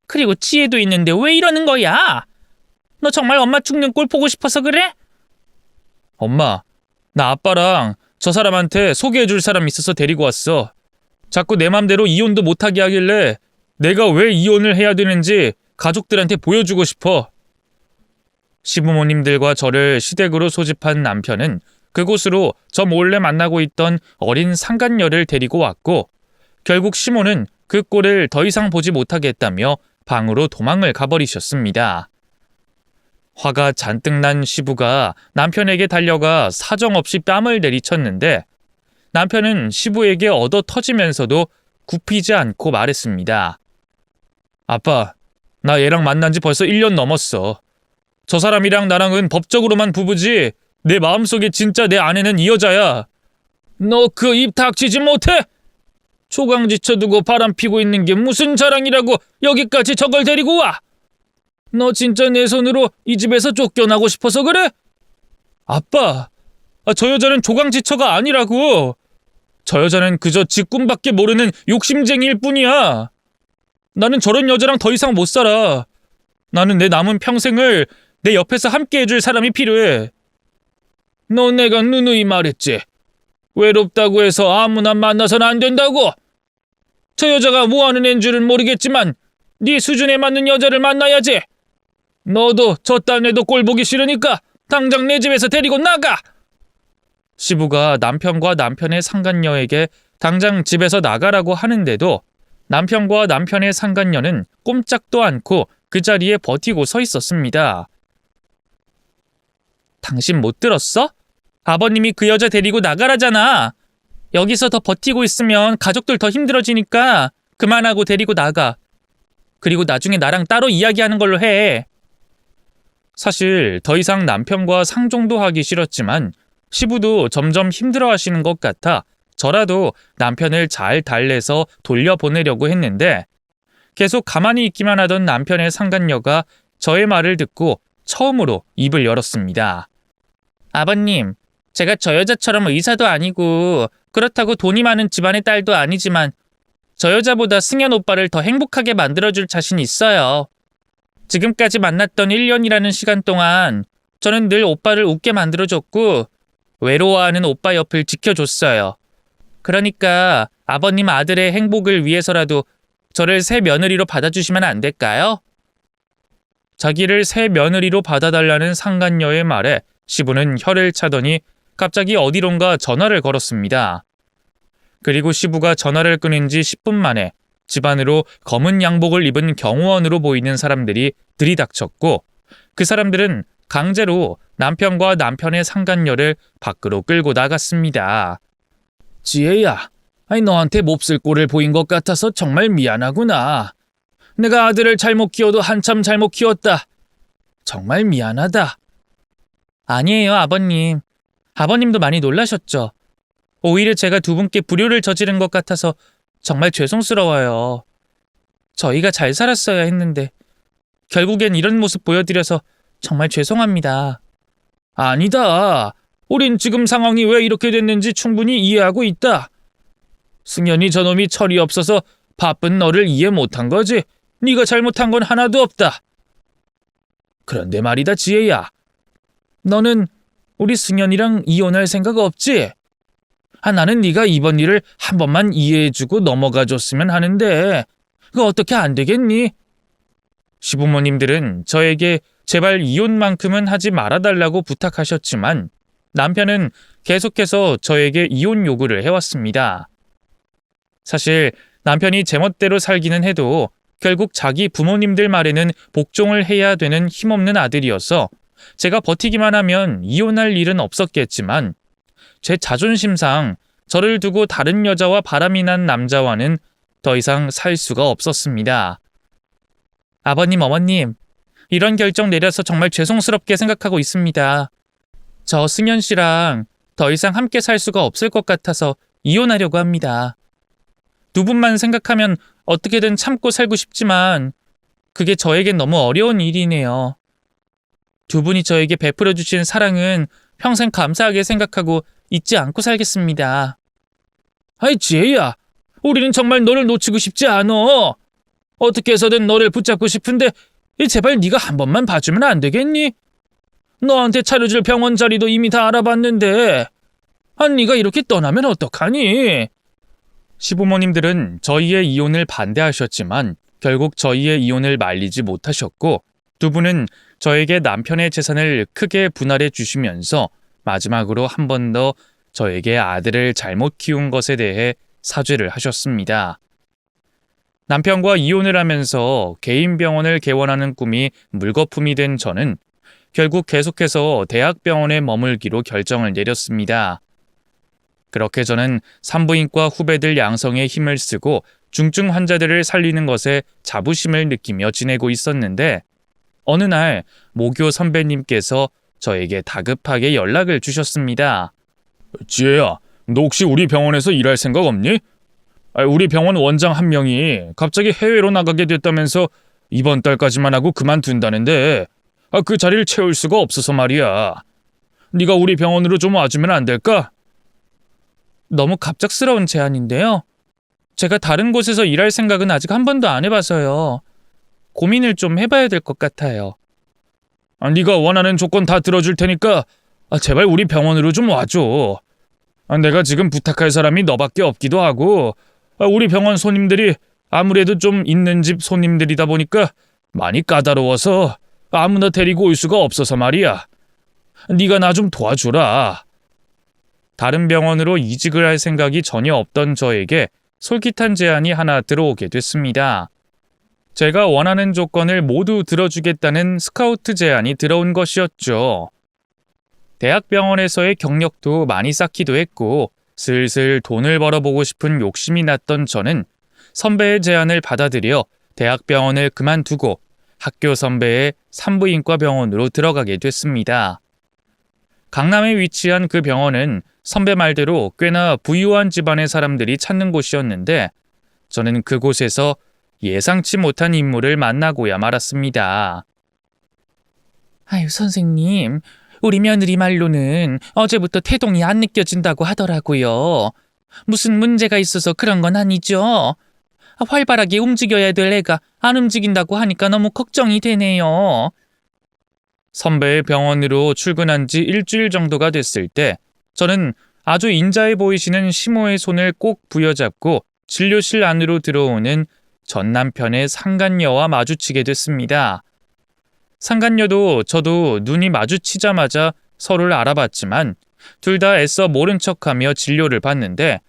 그리고 지혜도 있는데 왜 이러는 거야? 너 정말 엄마 죽는 꼴 보고 싶어서 그래? 엄마, 나 아빠랑 저 사람한테 소개해줄 사람 있어서 데리고 왔어. 자꾸 내 맘대로 이혼도 못하게 하길래 내가 왜 이혼을 해야 되는지 가족들한테 보여주고 싶어. 시부모님들과 저를 시댁으로 소집한 남편은 그곳으로 저 몰래 만나고 있던 어린 상간녀를 데리고 왔고, 결국 시모는 그 꼴을 더 이상 보지 못하겠다며 방으로 도망을 가버리셨습니다. 화가 잔뜩 난 시부가 남편에게 달려가 사정없이 뺨을 내리쳤는데, 남편은 시부에게 얻어 터지면서도 굽히지 않고 말했습니다. 아빠, 나 얘랑 만난 지 벌써 1년 넘었어. 저 사람이랑 나랑은 법적으로만 부부지 내 마음속에 진짜 내 아내는 이 여자야. 너 그 입 닥치지 못해? 초강지쳐 두고 바람 피고 있는 게 무슨 자랑이라고 여기까지 저걸 데리고 와? 너 진짜 내 손으로 이 집에서 쫓겨나고 싶어서 그래? 아빠, 저 여자는 조강지처가 아니라고. 저 여자는 그저 직군밖에 모르는 욕심쟁이일 뿐이야. 나는 저런 여자랑 더 이상 못 살아. 나는 내 남은 평생을 내 옆에서 함께 해줄 사람이 필요해. 너 내가 누누이 말했지. 외롭다고 해서 아무나 만나서는 안 된다고. 저 여자가 뭐하는 앤 줄은 모르겠지만 네 수준에 맞는 여자를 만나야지. 너도 저 딴애도 꼴 보기 싫으니까 당장 내 집에서 데리고 나가. 시부가 남편과 남편의 상간녀에게 당장 집에서 나가라고 하는데도 남편과 남편의 상간녀는 꼼짝도 않고 그 자리에 버티고 서 있었습니다. 당신 못 들었어? 아버님이 그 여자 데리고 나가라잖아. 여기서 더 버티고 있으면 가족들 더 힘들어지니까 그만하고 데리고 나가. 그리고 나중에 나랑 따로 이야기하는 걸로 해. 사실 더 이상 남편과 상종도 하기 싫었지만 시부도 점점 힘들어하시는 것 같아 저라도 남편을 잘 달래서 돌려보내려고 했는데, 계속 가만히 있기만 하던 남편의 상간녀가 저의 말을 듣고 처음으로 입을 열었습니다. 아버님, 제가 저 여자처럼 의사도 아니고 그렇다고 돈이 많은 집안의 딸도 아니지만 저 여자보다 승현 오빠를 더 행복하게 만들어줄 자신 있어요. 지금까지 만났던 1년이라는 시간 동안 저는 늘 오빠를 웃게 만들어줬고 외로워하는 오빠 옆을 지켜줬어요. 그러니까 아버님 아들의 행복을 위해서라도 저를 새 며느리로 받아주시면 안 될까요? 자기를 새 며느리로 받아달라는 상간녀의 말에 시부는 혀를 차더니 갑자기 어디론가 전화를 걸었습니다. 그리고 시부가 전화를 끊은 지 10분 만에 집 안으로 검은 양복을 입은 경호원으로 보이는 사람들이 들이닥쳤고, 그 사람들은 강제로 남편과 남편의 상간녀를 밖으로 끌고 나갔습니다. 지혜야, 너한테 몹쓸 꼴을 보인 것 같아서 정말 미안하구나. 내가 아들을 잘못 키워도 한참 잘못 키웠다. 정말 미안하다. 아니에요, 아버님. 아버님도 많이 놀라셨죠. 오히려 제가 두 분께 불효를 저지른 것 같아서 정말 죄송스러워요. 저희가 잘 살았어야 했는데 결국엔 이런 모습 보여드려서 정말 죄송합니다. 아니다. 우린 지금 상황이 왜 이렇게 됐는지 충분히 이해하고 있다. 승현이 저놈이 철이 없어서 바쁜 너를 이해 못한 거지. 네가 잘못한 건 하나도 없다. 그런데 말이다, 지혜야. 너는 우리 승현이랑 이혼할 생각 없지? 나는 네가 이번 일을 한 번만 이해해주고 넘어가줬으면 하는데 그거 어떻게 안 되겠니? 시부모님들은 저에게 제발 이혼만큼은 하지 말아달라고 부탁하셨지만 남편은 계속해서 저에게 이혼 요구를 해왔습니다. 사실 남편이 제멋대로 살기는 해도 결국 자기 부모님들 말에는 복종을 해야 되는 힘없는 아들이어서 제가 버티기만 하면 이혼할 일은 없었겠지만 제 자존심상 저를 두고 다른 여자와 바람이 난 남자와는 더 이상 살 수가 없었습니다. 아버님, 어머님, 이런 결정 내려서 정말 죄송스럽게 생각하고 있습니다. 저 승현 씨랑 더 이상 함께 살 수가 없을 것 같아서 이혼하려고 합니다. 두 분만 생각하면 어떻게든 참고 살고 싶지만 그게 저에겐 너무 어려운 일이네요. 두 분이 저에게 베풀어 주신 사랑은 평생 감사하게 생각하고 잊지 않고 살겠습니다. 아이, 지혜야, 우리는 정말 너를 놓치고 싶지 않어. 어떻게 해서든 너를 붙잡고 싶은데 제발 네가 한 번만 봐주면 안 되겠니? 너한테 차려줄 병원 자리도 이미 다 알아봤는데 네가 이렇게 떠나면 어떡하니? 시부모님들은 저희의 이혼을 반대하셨지만 결국 저희의 이혼을 말리지 못하셨고 두 분은 저에게 남편의 재산을 크게 분할해 주시면서 마지막으로 한 번 더 저에게 아들을 잘못 키운 것에 대해 사죄를 하셨습니다. 남편과 이혼을 하면서 개인 병원을 개원하는 꿈이 물거품이 된 저는 결국 계속해서 대학병원에 머물기로 결정을 내렸습니다. 그렇게 저는 산부인과 후배들 양성에 힘을 쓰고 중증 환자들을 살리는 것에 자부심을 느끼며 지내고 있었는데 어느 날 모교 선배님께서 저에게 다급하게 연락을 주셨습니다. 지혜야, 너 혹시 우리 병원에서 일할 생각 없니? 우리 병원 원장 한 명이 갑자기 해외로 나가게 됐다면서 이번 달까지만 하고 그만둔다는데 그 자리를 채울 수가 없어서 말이야. 네가 우리 병원으로 좀 와주면 안 될까? 너무 갑작스러운 제안인데요. 제가 다른 곳에서 일할 생각은 아직 한 번도 안 해봐서요. 고민을 좀 해봐야 될 것 같아요. 네가 원하는 조건 다 들어줄 테니까 제발 우리 병원으로 좀 와줘. 내가 지금 부탁할 사람이 너밖에 없기도 하고 우리 병원 손님들이 아무래도 좀 있는 집 손님들이다 보니까 많이 까다로워서 아무나 데리고 올 수가 없어서 말이야. 네가 나 좀 도와주라. 다른 병원으로 이직을 할 생각이 전혀 없던 저에게 솔깃한 제안이 하나 들어오게 됐습니다. 제가 원하는 조건을 모두 들어주겠다는 스카우트 제안이 들어온 것이었죠. 대학병원에서의 경력도 많이 쌓기도 했고 슬슬 돈을 벌어보고 싶은 욕심이 났던 저는 선배의 제안을 받아들여 대학병원을 그만두고 학교 선배의 산부인과 병원으로 들어가게 됐습니다. 강남에 위치한 그 병원은 선배 말대로 꽤나 부유한 집안의 사람들이 찾는 곳이었는데 저는 그곳에서 예상치 못한 인물을 만나고야 말았습니다. 아유, 선생님. 우리 며느리 말로는 어제부터 태동이 안 느껴진다고 하더라고요. 무슨 문제가 있어서 그런 건 아니죠? 활발하게 움직여야 될 애가 안 움직인다고 하니까 너무 걱정이 되네요. 선배의 병원으로 출근한 지 일주일 정도가 됐을 때 저는 아주 인자해 보이시는 시모의 손을 꼭 부여잡고 진료실 안으로 들어오는 전 남편의 상간녀와 마주치게 됐습니다. 상간녀도 저도 눈이 마주치자마자 서로를 알아봤지만 둘 다 애써 모른 척하며 진료를 받는데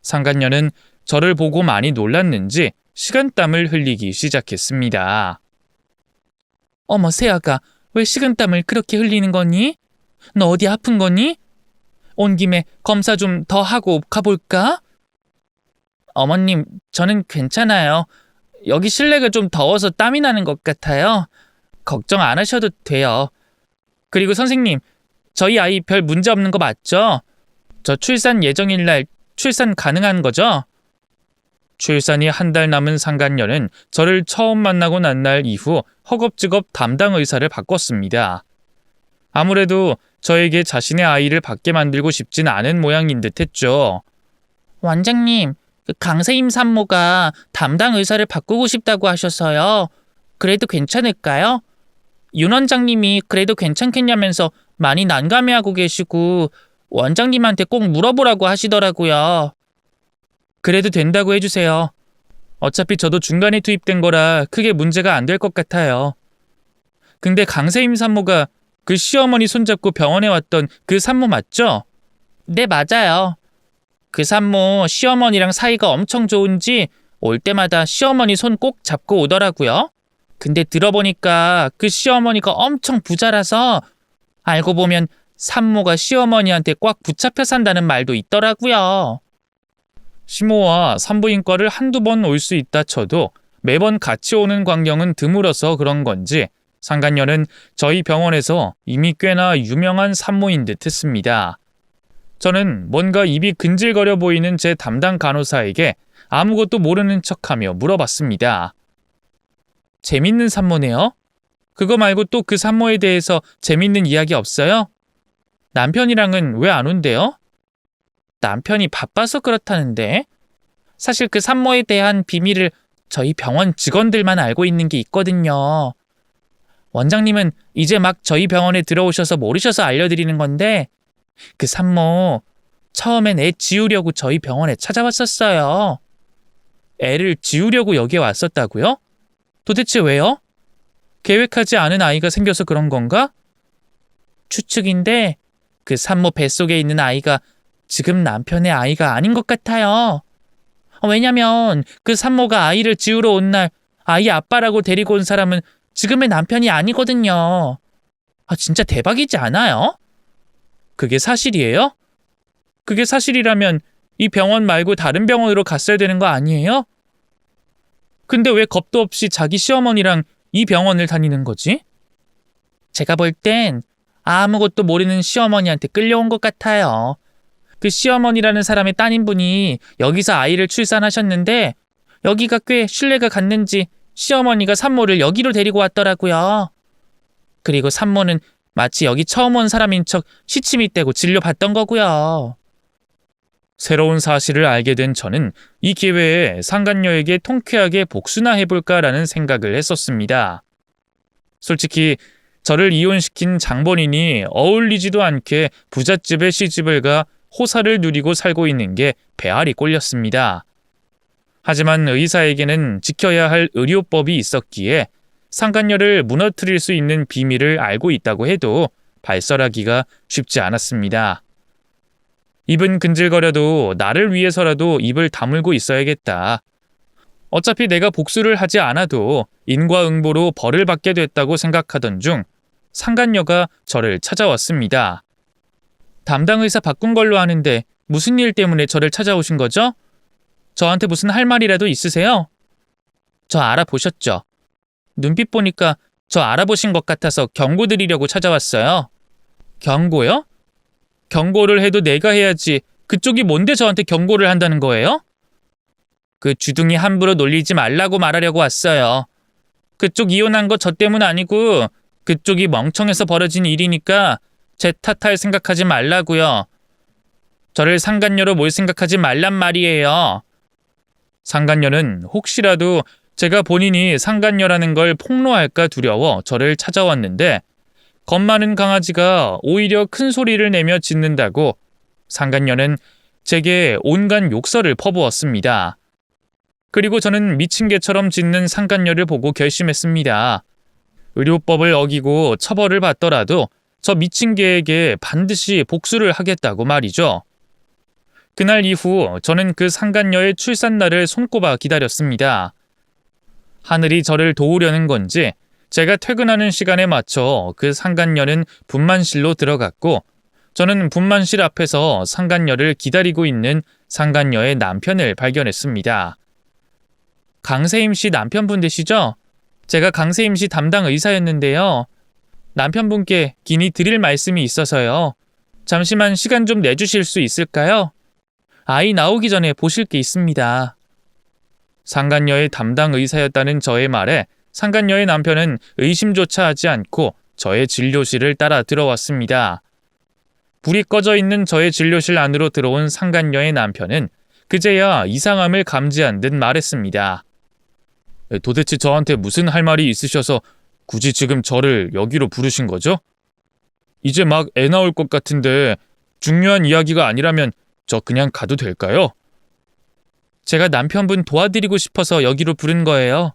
상간녀는 저를 보고 많이 놀랐는지 식은땀을 흘리기 시작했습니다. 어머, 세아가 왜 식은땀을 그렇게 흘리는 거니? 너 어디 아픈 거니? 온 김에 검사 좀 더 하고 가볼까? 어머님, 저는 괜찮아요. 여기 실내가 좀 더워서 땀이 나는 것 같아요. 걱정 안 하셔도 돼요. 그리고 선생님, 저희 아이 별 문제 없는 거 맞죠? 저 출산 예정일 날 출산 가능한 거죠? 출산이 한 달 남은 상간녀는 저를 처음 만나고 난 날 이후 허겁지겁 담당 의사를 바꿨습니다. 아무래도 저에게 자신의 아이를 받게 만들고 싶진 않은 모양인 듯 했죠. 원장님, 강세임 산모가 담당 의사를 바꾸고 싶다고 하셔서요. 그래도 괜찮을까요? 윤 원장님이 그래도 괜찮겠냐면서 많이 난감해하고 계시고 원장님한테 꼭 물어보라고 하시더라고요. 그래도 된다고 해주세요. 어차피 저도 중간에 투입된 거라 크게 문제가 안 될 것 같아요. 근데 강세임 산모가 그 시어머니 손잡고 병원에 왔던 그 산모 맞죠? 네, 맞아요. 그 산모 시어머니랑 사이가 엄청 좋은지 올 때마다 시어머니 손 꼭 잡고 오더라고요. 근데 들어보니까 그 시어머니가 엄청 부자라서 알고 보면 산모가 시어머니한테 꽉 붙잡혀 산다는 말도 있더라고요. 시모와 산부인과를 한두 번 올 수 있다 쳐도 매번 같이 오는 광경은 드물어서 그런 건지 상간녀는 저희 병원에서 이미 꽤나 유명한 산모인 듯 했습니다. 저는 뭔가 입이 근질거려 보이는 제 담당 간호사에게 아무것도 모르는 척하며 물어봤습니다. 재밌는 산모네요? 그거 말고 또 그 산모에 대해서 재밌는 이야기 없어요? 남편이랑은 왜 안 온대요? 남편이 바빠서 그렇다는데. 사실 그 산모에 대한 비밀을 저희 병원 직원들만 알고 있는 게 있거든요. 원장님은 이제 막 저희 병원에 들어오셔서 모르셔서 알려드리는 건데 그 산모 처음엔 애 지우려고 저희 병원에 찾아왔었어요. 애를 지우려고 여기에 왔었다고요? 도대체 왜요? 계획하지 않은 아이가 생겨서 그런 건가? 추측인데 그 산모 뱃속에 있는 아이가 지금 남편의 아이가 아닌 것 같아요. 왜냐면 그 산모가 아이를 지우러 온 날 아이 아빠라고 데리고 온 사람은 지금의 남편이 아니거든요. 진짜 대박이지 않아요? 그게 사실이에요? 그게 사실이라면 이 병원 말고 다른 병원으로 갔어야 되는 거 아니에요? 근데 왜 겁도 없이 자기 시어머니랑 이 병원을 다니는 거지? 제가 볼 땐 아무것도 모르는 시어머니한테 끌려온 것 같아요. 그 시어머니라는 사람의 따님분이 여기서 아이를 출산하셨는데 여기가 꽤 신뢰가 갔는지 시어머니가 산모를 여기로 데리고 왔더라고요. 그리고 산모는 마치 여기 처음 온 사람인 척 시침이 떼고 진료받던 거고요. 새로운 사실을 알게 된 저는 이 기회에 상간녀에게 통쾌하게 복수나 해볼까라는 생각을 했었습니다. 솔직히 저를 이혼시킨 장본인이 어울리지도 않게 부잣집에 시집을 가 호사를 누리고 살고 있는 게 배알이 꼴렸습니다. 하지만 의사에게는 지켜야 할 의료법이 있었기에 상간녀를 무너뜨릴 수 있는 비밀을 알고 있다고 해도 발설하기가 쉽지 않았습니다. 입은 근질거려도 나를 위해서라도 입을 다물고 있어야겠다. 어차피 내가 복수를 하지 않아도 인과응보로 벌을 받게 됐다고 생각하던 중 상간녀가 저를 찾아왔습니다. 담당 의사 바꾼 걸로 아는데 무슨 일 때문에 저를 찾아오신 거죠? 저한테 무슨 할 말이라도 있으세요? 저 알아보셨죠? 눈빛 보니까 저 알아보신 것 같아서 경고 드리려고 찾아왔어요. 경고요? 경고를 해도 내가 해야지 그쪽이 뭔데 저한테 경고를 한다는 거예요? 그 주둥이 함부로 놀리지 말라고 말하려고 왔어요. 그쪽 이혼한 거 저 때문 아니고 그쪽이 멍청해서 벌어진 일이니까 제 탓할 생각하지 말라고요. 저를 상간녀로 몰 생각하지 말란 말이에요. 상간녀는 혹시라도 제가 본인이 상간녀라는 걸 폭로할까 두려워 저를 찾아왔는데 겁 많은 강아지가 오히려 큰 소리를 내며 짖는다고 상간녀는 제게 온갖 욕설을 퍼부었습니다. 그리고 저는 미친 개처럼 짖는 상간녀를 보고 결심했습니다. 의료법을 어기고 처벌을 받더라도 저 미친 개에게 반드시 복수를 하겠다고 말이죠. 그날 이후 저는 그 상간녀의 출산날을 손꼽아 기다렸습니다. 하늘이 저를 도우려는 건지 제가 퇴근하는 시간에 맞춰 그 상간녀는 분만실로 들어갔고 저는 분만실 앞에서 상간녀를 기다리고 있는 상간녀의 남편을 발견했습니다. 강세임 씨 남편분 되시죠? 제가 강세임 씨 담당 의사였는데요. 남편분께 긴히 드릴 말씀이 있어서요. 잠시만 시간 좀 내주실 수 있을까요? 아이 나오기 전에 보실 게 있습니다. 상간녀의 담당 의사였다는 저의 말에 상간녀의 남편은 의심조차 하지 않고 저의 진료실을 따라 들어왔습니다. 불이 꺼져 있는 저의 진료실 안으로 들어온 상간녀의 남편은 그제야 이상함을 감지한 듯 말했습니다. 도대체 저한테 무슨 할 말이 있으셔서 굳이 지금 저를 여기로 부르신 거죠? 이제 막 애 나올 것 같은데 중요한 이야기가 아니라면 저 그냥 가도 될까요? 제가 남편분 도와드리고 싶어서 여기로 부른 거예요.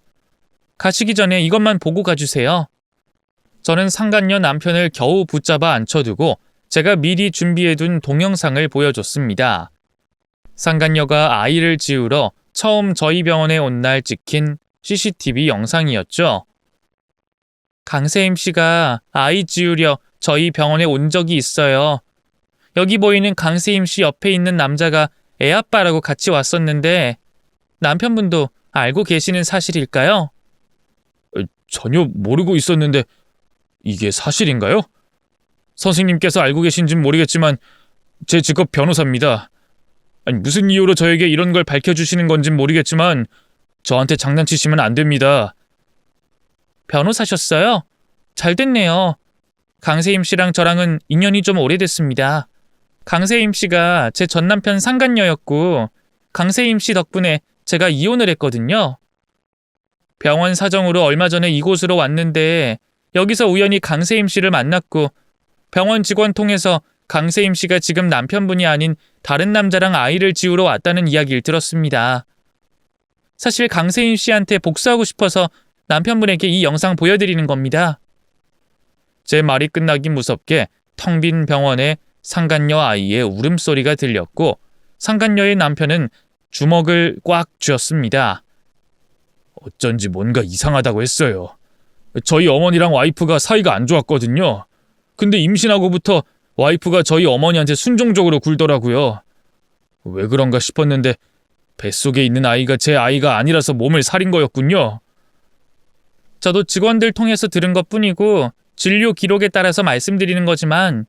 가시기 전에 이것만 보고 가주세요. 저는 상간녀 남편을 겨우 붙잡아 앉혀두고 제가 미리 준비해둔 동영상을 보여줬습니다. 상간녀가 아이를 지우러 처음 저희 병원에 온 날 찍힌 CCTV 영상이었죠. 강세임 씨가 아이 지우려 저희 병원에 온 적이 있어요. 여기 보이는 강세임 씨 옆에 있는 남자가 애아빠라고 같이 왔었는데 남편분도 알고 계시는 사실일까요? 전혀 모르고 있었는데 이게 사실인가요? 선생님께서 알고 계신진 모르겠지만 제 직업 변호사입니다. 아니 무슨 이유로 저에게 이런 걸 밝혀주시는 건진 모르겠지만 저한테 장난치시면 안 됩니다. 변호사셨어요? 잘 됐네요. 강세임 씨랑 저랑은 인연이 좀 오래됐습니다. 강세임 씨가 제 전남편 상간녀였고 강세임 씨 덕분에 제가 이혼을 했거든요. 병원 사정으로 얼마 전에 이곳으로 왔는데 여기서 우연히 강세임 씨를 만났고 병원 직원 통해서 강세임 씨가 지금 남편분이 아닌 다른 남자랑 아이를 지우러 왔다는 이야기를 들었습니다. 사실 강세임 씨한테 복수하고 싶어서 남편분에게 이 영상 보여드리는 겁니다. 제 말이 끝나기 무섭게 텅 빈 병원에 상간녀 아이의 울음소리가 들렸고 상간녀의 남편은 주먹을 꽉 쥐었습니다. 어쩐지 뭔가 이상하다고 했어요. 저희 어머니랑 와이프가 사이가 안 좋았거든요. 근데 임신하고부터 와이프가 저희 어머니한테 순종적으로 굴더라고요. 왜 그런가 싶었는데 뱃속에 있는 아이가 제 아이가 아니라서 몸을 사린 거였군요. 저도 직원들 통해서 들은 것뿐이고 진료 기록에 따라서 말씀드리는 거지만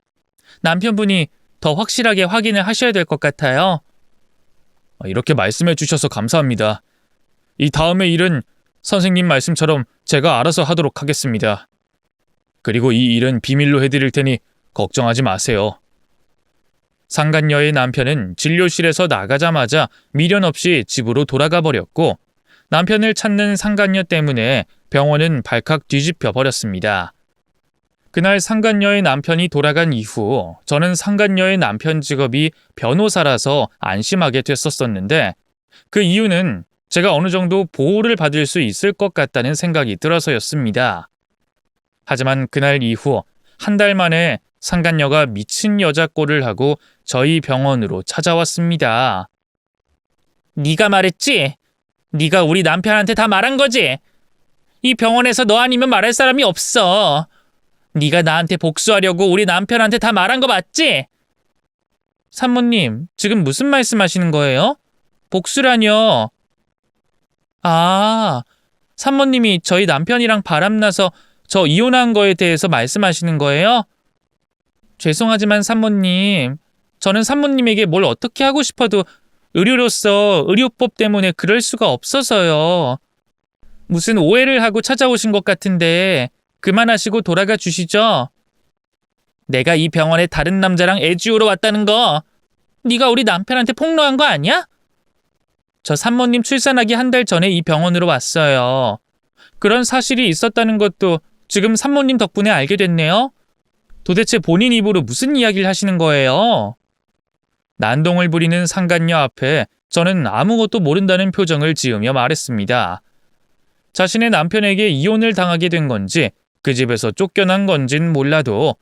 남편분이 더 확실하게 확인을 하셔야 될 것 같아요. 이렇게 말씀해 주셔서 감사합니다. 이 다음의 일은 선생님 말씀처럼 제가 알아서 하도록 하겠습니다. 그리고 이 일은 비밀로 해드릴 테니 걱정하지 마세요. 상간녀의 남편은 진료실에서 나가자마자 미련 없이 집으로 돌아가 버렸고 남편을 찾는 상간녀 때문에 병원은 발칵 뒤집혀 버렸습니다. 그날 상간녀의 남편이 돌아간 이후 저는 상간녀의 남편 직업이 변호사라서 안심하게 됐었는데 그 이유는 제가 어느 정도 보호를 받을 수 있을 것 같다는 생각이 들어서였습니다. 하지만 그날 이후 한 달 만에 상간녀가 미친 여자 꼴을 하고 저희 병원으로 찾아왔습니다. 네가 말했지? 네가 우리 남편한테 다 말한 거지? 이 병원에서 너 아니면 말할 사람이 없어. 네가 나한테 복수하려고 우리 남편한테 다 말한 거 맞지? 산모님, 지금 무슨 말씀하시는 거예요? 복수라뇨? 아, 산모님이 저희 남편이랑 바람나서 저 이혼한 거에 대해서 말씀하시는 거예요? 죄송하지만 산모님, 저는 산모님에게 뭘 어떻게 하고 싶어도 의료로서 의료법 때문에 그럴 수가 없어서요. 무슨 오해를 하고 찾아오신 것 같은데 그만하시고 돌아가 주시죠. 내가 이 병원에 다른 남자랑 애 지우러 왔다는 거 네가 우리 남편한테 폭로한 거 아니야? 저 산모님 출산하기 한 달 전에 이 병원으로 왔어요. 그런 사실이 있었다는 것도 지금 산모님 덕분에 알게 됐네요. 도대체 본인 입으로 무슨 이야기를 하시는 거예요? 난동을 부리는 상간녀 앞에 저는 아무것도 모른다는 표정을 지으며 말했습니다. 자신의 남편에게 이혼을 당하게 된 건지 그 집에서 쫓겨난 건진 몰라도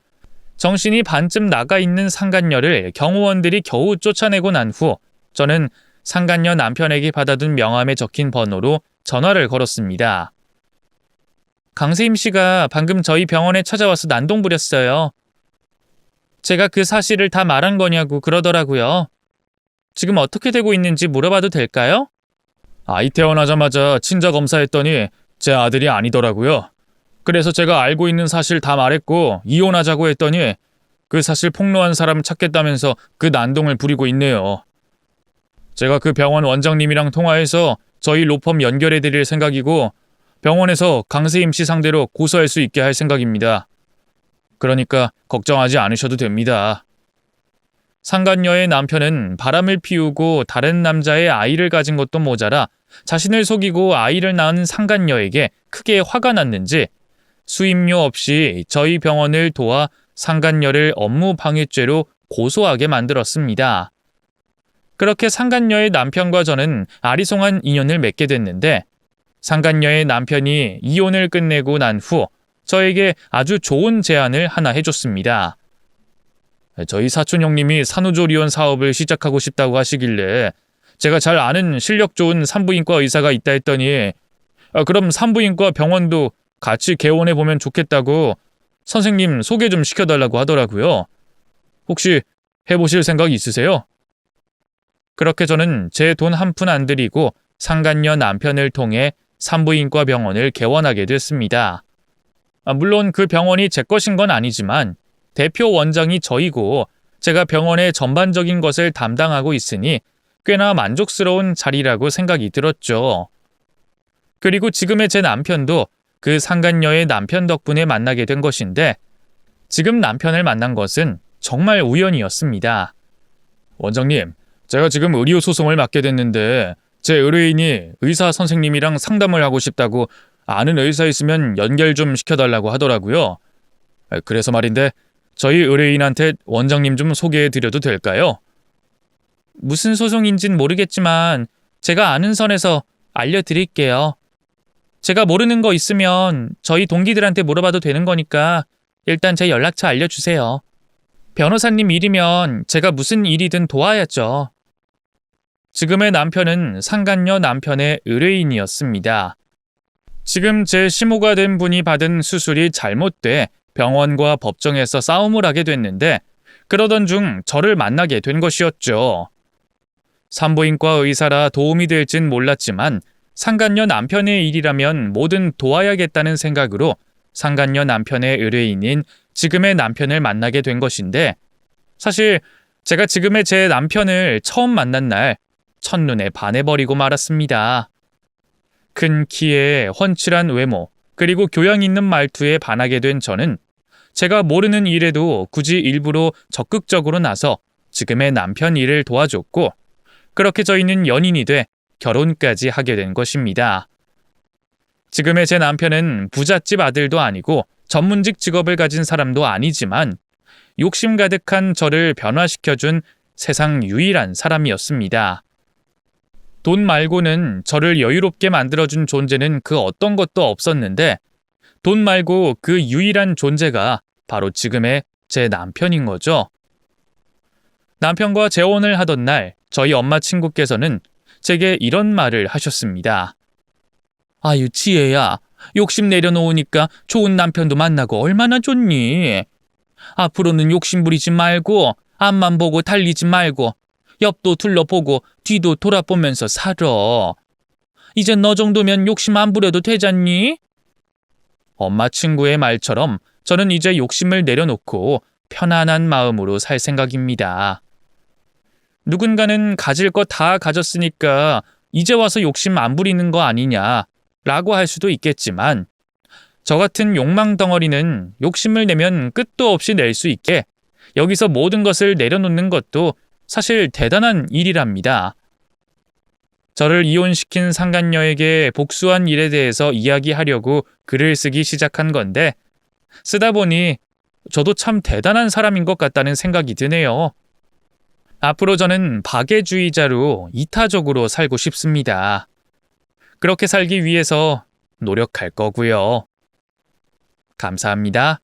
정신이 반쯤 나가 있는 상간녀를 경호원들이 겨우 쫓아내고 난 후 저는 상간녀 남편에게 받아둔 명함에 적힌 번호로 전화를 걸었습니다. 강세임 씨가 방금 저희 병원에 찾아와서 난동 부렸어요. 제가 그 사실을 다 말한 거냐고 그러더라고요. 지금 어떻게 되고 있는지 물어봐도 될까요? 아이 태어나자마자 친자 검사했더니 제 아들이 아니더라고요. 그래서 제가 알고 있는 사실 다 말했고 이혼하자고 했더니 그 사실 폭로한 사람 찾겠다면서 그 난동을 부리고 있네요. 제가 그 병원 원장님이랑 통화해서 저희 로펌 연결해드릴 생각이고 병원에서 강세임 씨 상대로 고소할 수 있게 할 생각입니다. 그러니까 걱정하지 않으셔도 됩니다. 상간녀의 남편은 바람을 피우고 다른 남자의 아이를 가진 것도 모자라 자신을 속이고 아이를 낳은 상간녀에게 크게 화가 났는지 수임료 없이 저희 병원을 도와 상간녀를 업무 방해죄로 고소하게 만들었습니다. 그렇게 상간녀의 남편과 저는 아리송한 인연을 맺게 됐는데 상간녀의 남편이 이혼을 끝내고 난 후 저에게 아주 좋은 제안을 하나 해줬습니다. 저희 사촌 형님이 산후조리원 사업을 시작하고 싶다고 하시길래 제가 잘 아는 실력 좋은 산부인과 의사가 있다 했더니 그럼 산부인과 병원도 같이 개원해보면 좋겠다고 선생님 소개 좀 시켜달라고 하더라고요. 혹시 해보실 생각 있으세요? 그렇게 저는 제 돈 한 푼 안 들이고 상간녀 남편을 통해 산부인과 병원을 개원하게 됐습니다. 물론 그 병원이 제 것인 건 아니지만 대표 원장이 저이고 제가 병원의 전반적인 것을 담당하고 있으니 꽤나 만족스러운 자리라고 생각이 들었죠. 그리고 지금의 제 남편도 그 상간녀의 남편 덕분에 만나게 된 것인데 지금 남편을 만난 것은 정말 우연이었습니다. 원장님, 제가 지금 의료 소송을 맡게 됐는데 제 의뢰인이 의사 선생님이랑 상담을 하고 싶다고 아는 의사 있으면 연결 좀 시켜달라고 하더라고요. 그래서 말인데 저희 의뢰인한테 원장님 좀 소개해드려도 될까요? 무슨 소송인진 모르겠지만 제가 아는 선에서 알려드릴게요. 제가 모르는 거 있으면 저희 동기들한테 물어봐도 되는 거니까 일단 제 연락처 알려주세요. 변호사님 일이면 제가 무슨 일이든 도와야죠. 지금의 남편은 상간녀 남편의 의뢰인이었습니다. 지금 제 시모가 된 분이 받은 수술이 잘못돼 병원과 법정에서 싸움을 하게 됐는데 그러던 중 저를 만나게 된 것이었죠. 산부인과 의사라 도움이 될진 몰랐지만 상간녀 남편의 일이라면 뭐든 도와야겠다는 생각으로 상간녀 남편의 의뢰인인 지금의 남편을 만나게 된 것인데 사실 제가 지금의 제 남편을 처음 만난 날 첫눈에 반해버리고 말았습니다. 큰 키에 훤칠한 외모 그리고 교양 있는 말투에 반하게 된 저는 제가 모르는 일에도 굳이 일부러 적극적으로 나서 지금의 남편 일을 도와줬고 그렇게 저희는 연인이 돼 결혼까지 하게 된 것입니다. 지금의 제 남편은 부잣집 아들도 아니고 전문직 직업을 가진 사람도 아니지만 욕심 가득한 저를 변화시켜준 세상 유일한 사람이었습니다. 돈 말고는 저를 여유롭게 만들어준 존재는 그 어떤 것도 없었는데 돈 말고 그 유일한 존재가 바로 지금의 제 남편인 거죠. 남편과 재혼을 하던 날 저희 엄마 친구께서는 제게 이런 말을 하셨습니다. 아유 지혜야, 욕심 내려놓으니까 좋은 남편도 만나고 얼마나 좋니? 앞으로는 욕심 부리지 말고 앞만 보고 달리지 말고 옆도 둘러보고 뒤도 돌아보면서 살아. 이제 너 정도면 욕심 안 부려도 되잖니? 엄마 친구의 말처럼 저는 이제 욕심을 내려놓고 편안한 마음으로 살 생각입니다. 누군가는 가질 거 다 가졌으니까 이제 와서 욕심 안 부리는 거 아니냐라고 할 수도 있겠지만 저 같은 욕망 덩어리는 욕심을 내면 끝도 없이 낼 수 있게 여기서 모든 것을 내려놓는 것도 사실 대단한 일이랍니다. 저를 이혼시킨 상간녀에게 복수한 일에 대해서 이야기하려고 글을 쓰기 시작한 건데 쓰다 보니 저도 참 대단한 사람인 것 같다는 생각이 드네요. 앞으로 저는 박애주의자로 이타적으로 살고 싶습니다. 그렇게 살기 위해서 노력할 거고요. 감사합니다.